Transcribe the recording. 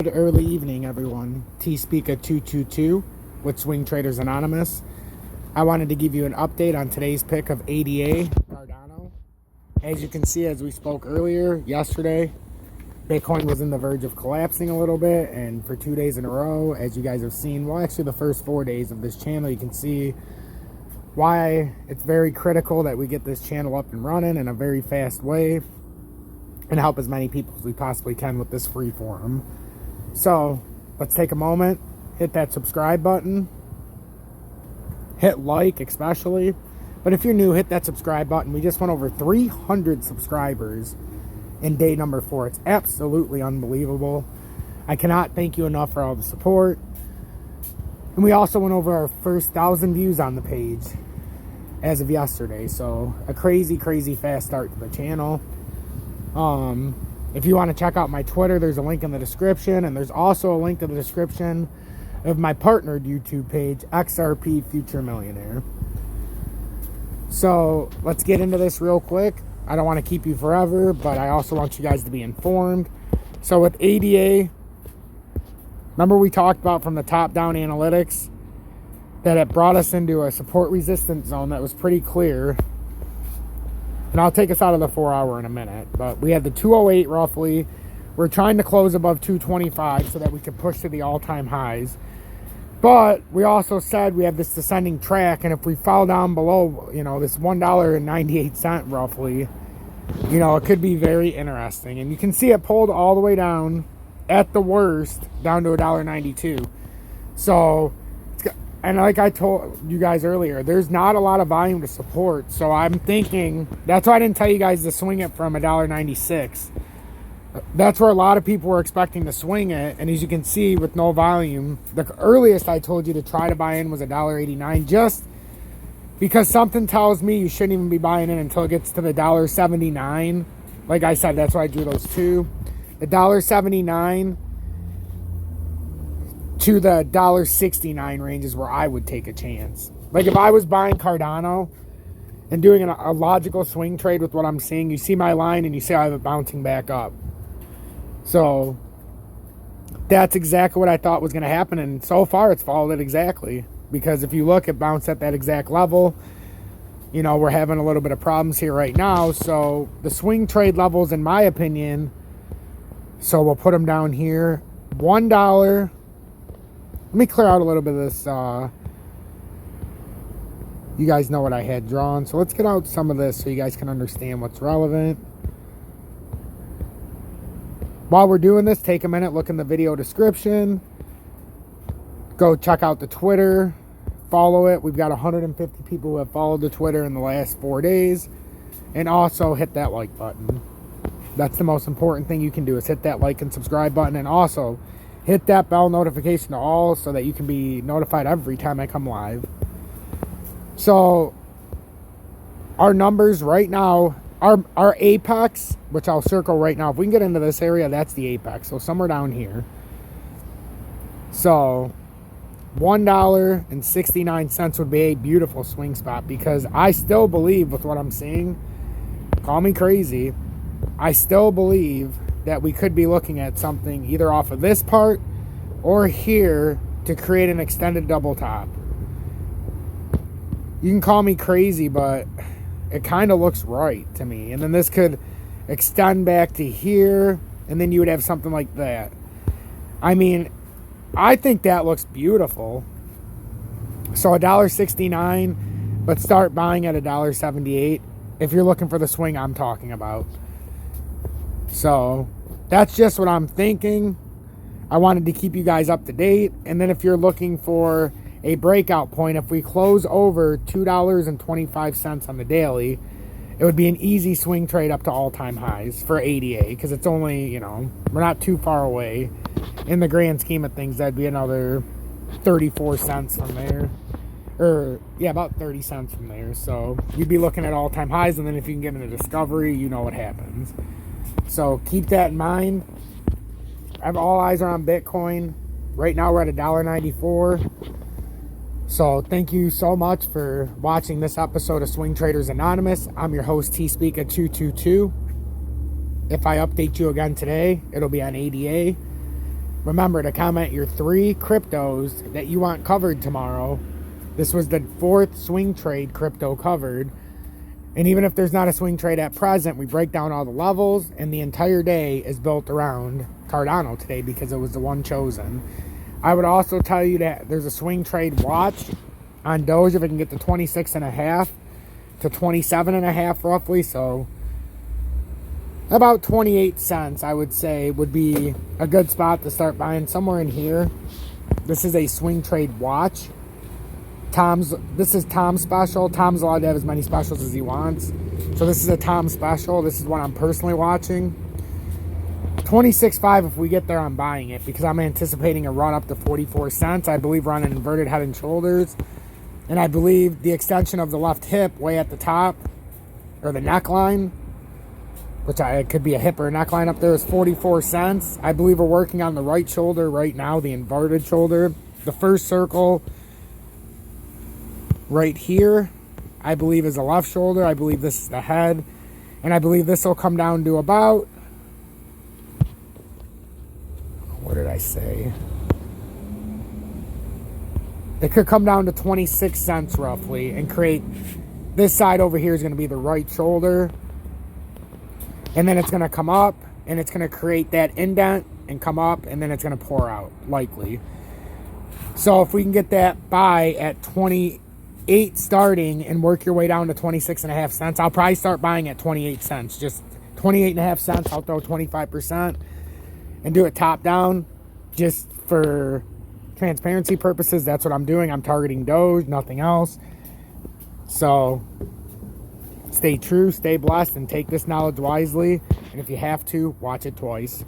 Good early evening, everyone. T-Speaker 222 with Swing Traders Anonymous. I wanted to give you an update on today's pick of ADA Cardano. As you can see, as we spoke earlier, yesterday, Bitcoin was on the verge of collapsing a little bit, and for 2 days in a row, as you guys have seen, well, actually the first 4 days of this channel, you can see why it's very critical that we get this channel up and running in a very fast way and help as many people as we possibly can with this free forum. So let's take a moment, hit that subscribe button, hit like especially, but if you're new, hit that subscribe button. We just went over 300 subscribers in day number 4. It's absolutely unbelievable. I cannot thank you enough for all the support. And we also went over our first 1,000 views on the page as of yesterday. So a crazy fast start to the channel. If you want to check out my Twitter, there's a link in the description, and there's also a link to the description of my partnered YouTube page, XRP Future Millionaire. So let's get into this real quick. I don't want to keep you forever, but I also want you guys to be informed. So with ADA, remember we talked about from the top-down analytics that it brought us into a support resistance zone that was pretty clear. And I'll take us out of the 4 hour in a minute. But we had the 208 roughly. We're trying to close above 225 so that we can push to the all-time highs. But we also said we have this descending track, and if we fall down below, this $1.98 roughly, it could be very interesting. And you can see it pulled all the way down, at the worst, down to $1.92. So, and like I told you guys earlier, there's not a lot of volume to support. So I'm thinking, that's why I didn't tell you guys to swing it from $1.96. That's where a lot of people were expecting to swing it. And as you can see, with no volume, the earliest I told you to try to buy in was $1.89, just because something tells me you shouldn't even be buying in until it gets to the $1.79. Like I said, that's why I drew those two. The $1.79 to the $1.69 range is where I would take a chance. Like if I was buying Cardano and doing a logical swing trade with what I'm seeing, you see my line and you see I have it bouncing back up. So that's exactly what I thought was going to happen, and so far it's followed it exactly. Because if you look, it bounced at that exact level. We're having a little bit of problems here right now. So the swing trade levels, in my opinion, so we'll put them down here. $1. Let me clear out a little bit of this. You guys know what I had drawn. So let's get out some of this so you guys can understand what's relevant. While we're doing this, take a minute, look in the video description. Go check out the Twitter. Follow it. We've got 150 people who have followed the Twitter in the last 4 days. And also hit that like button. That's the most important thing you can do, is hit that like and subscribe button. And also hit that bell notification to all so that you can be notified every time I come live. So our numbers right now, our apex, which I'll circle right now, if we can get into this area, that's the apex. So somewhere down here. So $1.69 would be a beautiful swing spot, because I still believe with what I'm seeing, call me crazy, I still believe that we could be looking at something either off of this part or here to create an extended double top. You can call me crazy, but it kind of looks right to me. And then this could extend back to here, and then you would have something like that. I mean, I think that looks beautiful. So $1.69, but start buying at $1.78 if you're looking for the swing I'm talking about. So that's just what I'm thinking. I wanted to keep you guys up to date. And then if you're looking for a breakout point, if we close over $2.25 on the daily, it would be an easy swing trade up to all-time highs for ADA, because it's only, we're not too far away. In the grand scheme of things, that'd be another 34 cents from there. About 30 cents from there. So you'd be looking at all-time highs, and then if you can get into discovery, you know what happens. So keep that in mind. I have all eyes are on Bitcoin. Right now we're at $1.94. So thank you so much for watching this episode of Swing Traders Anonymous. I'm your host, T-Speaker 222. If I update you again today, it'll be on ADA. Remember to comment your 3 cryptos that you want covered tomorrow. This was the 4th swing trade crypto covered. And even if there's not a swing trade at present, we break down all the levels, and the entire day is built around Cardano today because it was the one chosen. I would also tell you that there's a swing trade watch on Doge if it can get to 26.5 to 27.5 roughly. So about 28 cents, I would say, would be a good spot to start buying, somewhere in here. This is a swing trade watch. This is Tom's special. Tom's allowed to have as many specials as he wants. So this is a Tom special. This is what I'm personally watching. 26.5, if we get there, I'm buying it because I'm anticipating a run up to 44 cents. I believe we're on an inverted head and shoulders. And I believe the extension of the left hip way at the top, or the neckline, which it could be a hip or a neckline up there, is 44 cents. I believe we're working on the right shoulder right now, the inverted shoulder. The first circle right here, I believe, is the left shoulder. I believe this is the head. And I believe this will come down to about, what did I say? It could come down to 26 cents roughly and create, this side over here is going to be the right shoulder. And then it's going to come up and it's going to create that indent and come up, and then it's going to pour out likely. So if we can get that buy at 28 starting and work your way down to 26.5 cents, I'll probably start buying at 28 cents. Just 28.5 cents. I'll throw 25% and do it top down just for transparency purposes. That's what I'm doing. I'm targeting Doge, nothing else. So stay true, stay blessed, and take this knowledge wisely. And if you have to, watch it twice.